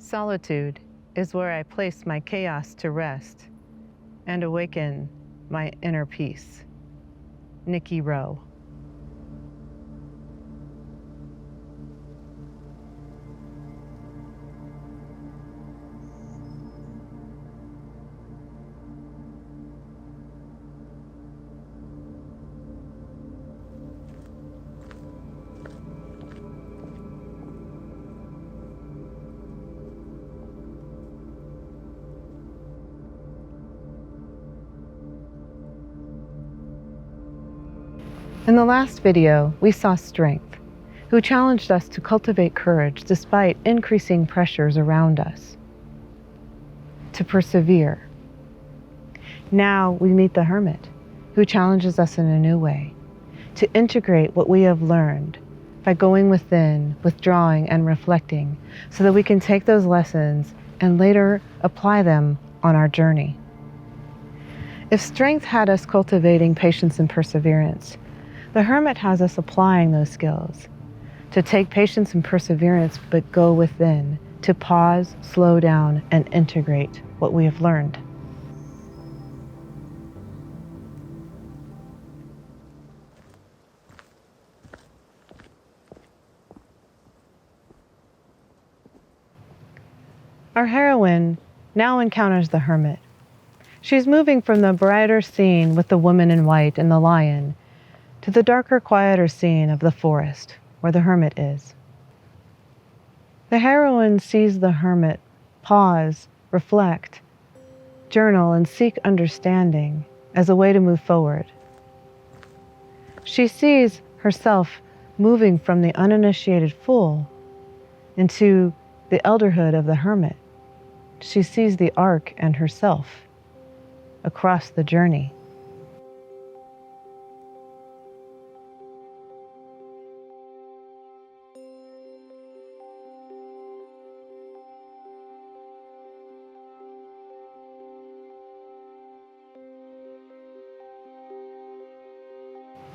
Solitude is where I place my chaos to rest and awaken my inner peace. Nikki Rowe. In the last video, we saw Strength, who challenged us to cultivate courage despite increasing pressures around us, to persevere. Now we meet the Hermit, who challenges us in a new way, to integrate what we have learned by going within, withdrawing, and reflecting, so that we can take those lessons and later apply them on our journey. If Strength had us cultivating patience and perseverance, the Hermit has us applying those skills to take patience and perseverance, but go within, to pause, slow down, and integrate what we have learned. Our heroine now encounters the Hermit. She's moving from the brighter scene with the woman in white and the lion to the darker, quieter scene of the forest, where the Hermit is. The heroine sees the Hermit pause, reflect, journal, and seek understanding as a way to move forward. She sees herself moving from the uninitiated fool into the elderhood of the Hermit. She sees the arc and herself across the journey.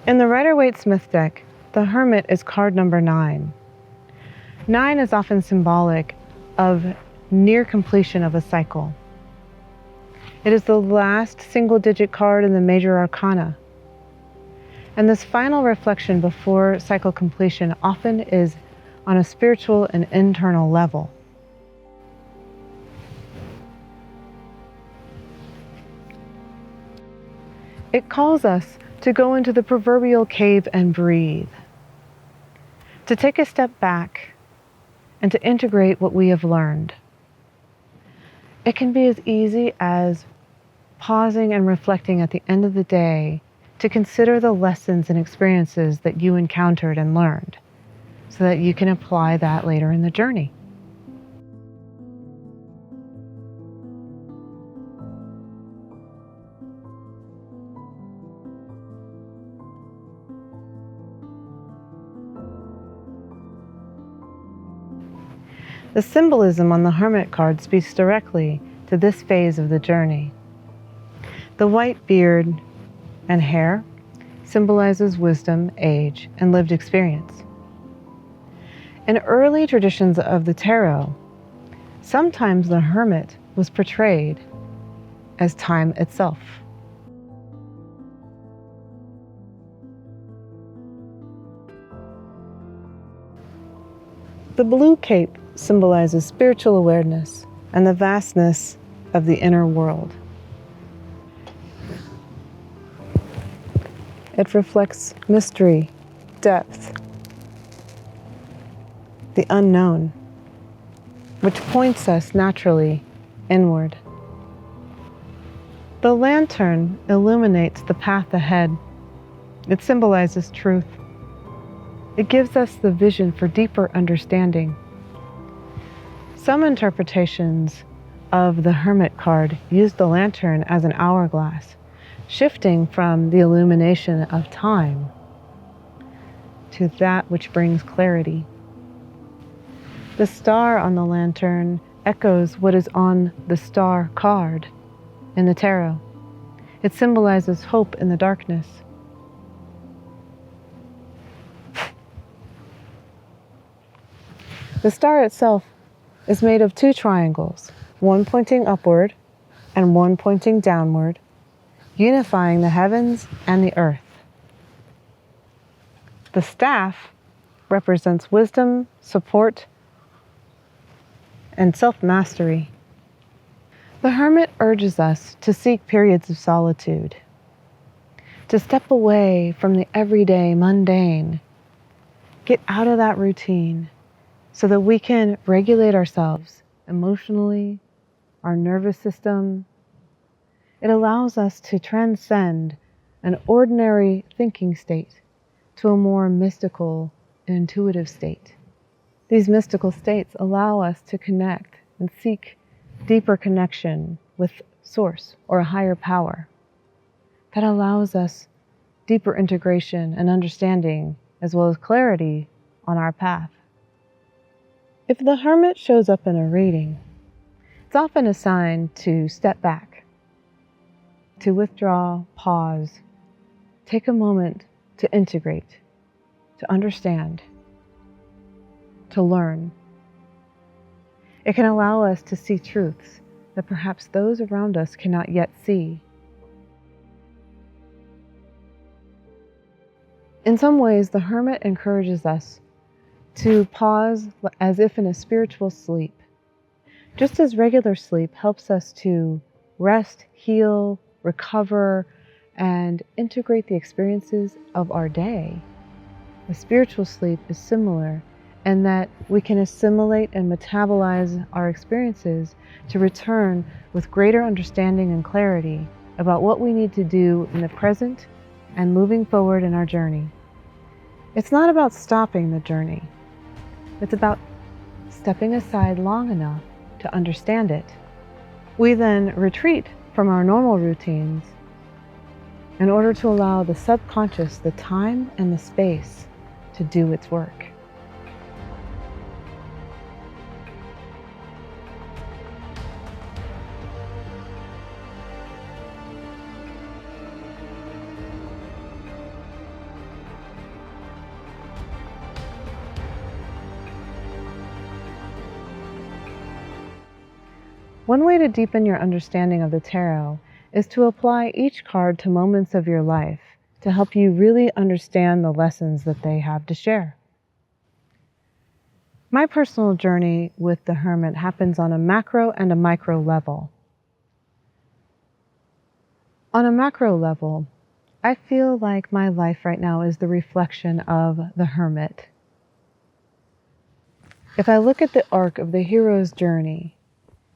In the Rider-Waite-Smith deck, the Hermit is card number 9. 9 is often symbolic of near completion of a cycle. It is the last single-digit card in the major arcana. And this final reflection before cycle completion often is on a spiritual and internal level. It calls us to go into the proverbial cave and breathe, to take a step back and to integrate what we have learned. It can be as easy as pausing and reflecting at the end of the day to consider the lessons and experiences that you encountered and learned, so that you can apply that later in the journey. The symbolism on the Hermit card speaks directly to this phase of the journey. The white beard and hair symbolizes wisdom, age, and lived experience. In early traditions of the tarot, sometimes the Hermit was portrayed as time itself. The blue cape symbolizes spiritual awareness and the vastness of the inner world. It reflects mystery, depth, the unknown, which points us naturally inward. The lantern illuminates the path ahead. It symbolizes truth. It gives us the vision for deeper understanding. Some interpretations of the Hermit card use the lantern as an hourglass, shifting from the illumination of time to that which brings clarity. The star on the lantern echoes what is on the star card in the tarot. It symbolizes hope in the darkness. The star itself is made of two triangles, one pointing upward and one pointing downward, unifying the heavens and the earth. The staff represents wisdom, support, and self-mastery. The Hermit urges us to seek periods of solitude, to step away from the everyday mundane, get out of that routine so that we can regulate ourselves emotionally, our nervous system. It allows us to transcend an ordinary thinking state to a more mystical and intuitive state. These mystical states allow us to connect and seek deeper connection with Source or a higher power. That allows us deeper integration and understanding as well as clarity on our path. If the Hermit shows up in a reading, it's often a sign to step back, to withdraw, pause, take a moment to integrate, to understand, to learn. It can allow us to see truths that perhaps those around us cannot yet see. In some ways, the Hermit encourages us to pause as if in a spiritual sleep. Just as regular sleep helps us to rest, heal, recover, and integrate the experiences of our day, a spiritual sleep is similar in that we can assimilate and metabolize our experiences to return with greater understanding and clarity about what we need to do in the present and moving forward in our journey. It's not about stopping the journey. It's about stepping aside long enough to understand it. We then retreat from our normal routines in order to allow the subconscious the time and the space to do its work. One way to deepen your understanding of the tarot is to apply each card to moments of your life to help you really understand the lessons that they have to share. My personal journey with the Hermit happens on a macro and a micro level. On a macro level, I feel like my life right now is the reflection of the Hermit. If I look at the arc of the hero's journey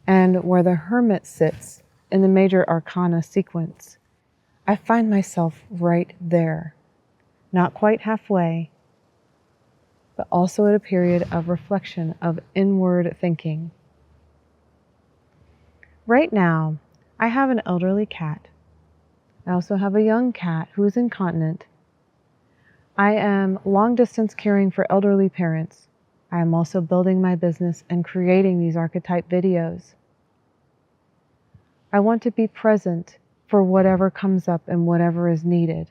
and where the Hermit sits in the major arcana sequence, I find myself right there, not quite halfway, but also at a period of reflection, of inward thinking. Right now, I have an elderly cat. I also have a young cat who is incontinent. I am long distance caring for elderly parents. I am also building my business and creating these archetype videos. I want to be present for whatever comes up and whatever is needed.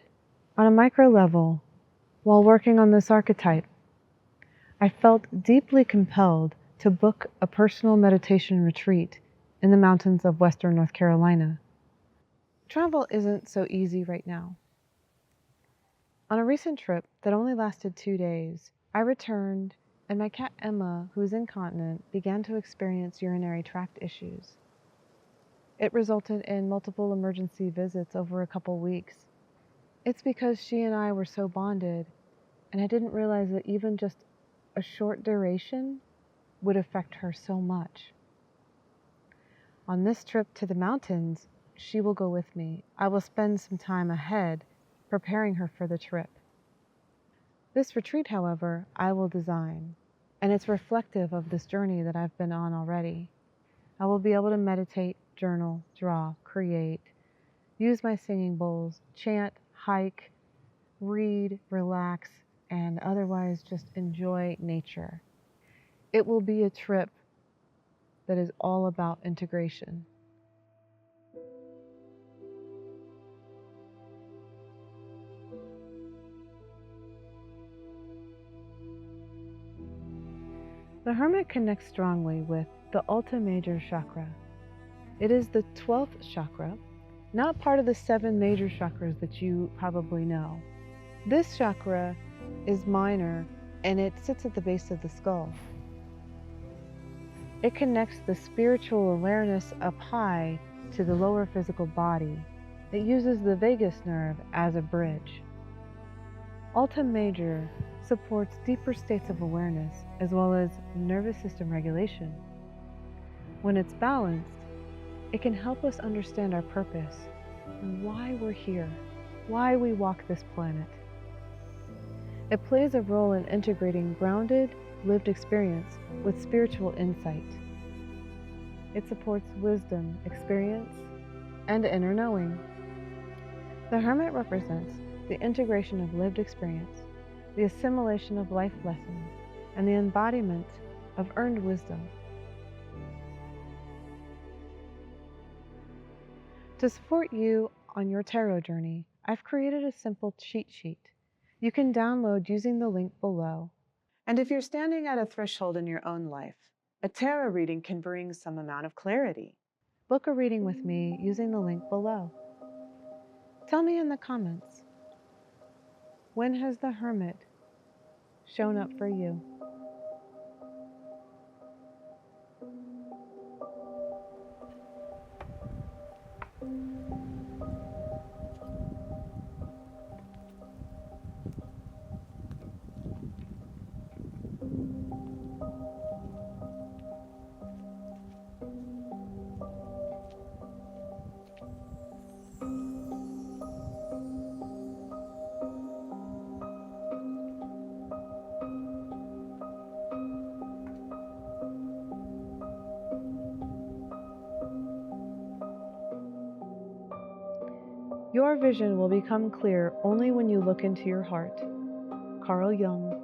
On a micro level, while working on this archetype, I felt deeply compelled to book a personal meditation retreat in the mountains of Western North Carolina. Travel isn't so easy right now. On a recent trip that only lasted 2 days, I returned and my cat Emma, who is incontinent, began to experience urinary tract issues. It resulted in multiple emergency visits over a couple weeks. It's because she and I were so bonded, and I didn't realize that even just a short duration would affect her so much. On this trip to the mountains, she will go with me. I will spend some time ahead preparing her for the trip. This retreat, however, I will design, and it's reflective of this journey that I've been on already. I will be able to meditate, journal, draw, create, use my singing bowls, chant, hike, read, relax, and otherwise just enjoy nature. It will be a trip that is all about integration. The Hermit connects strongly with the Ultima Major chakra. It is the 12th chakra, not part of the 7 major chakras that you probably know. This chakra is minor and it sits at the base of the skull. It connects the spiritual awareness up high to the lower physical body. It uses the vagus nerve as a bridge. Ultima Major supports deeper states of awareness as well as nervous system regulation. When it's balanced, it can help us understand our purpose and why we're here, why we walk this planet. It plays a role in integrating grounded, lived experience with spiritual insight. It supports wisdom, experience, and inner knowing. The Hermit represents the integration of lived experience, the assimilation of life lessons, and the embodiment of earned wisdom. To support you on your tarot journey, I've created a simple cheat sheet you can download using the link below. And if you're standing at a threshold in your own life, a tarot reading can bring some amount of clarity. Book a reading with me using the link below. Tell me in the comments, when has the Hermit shown up for you? Your vision will become clear only when you look into your heart. Carl Jung.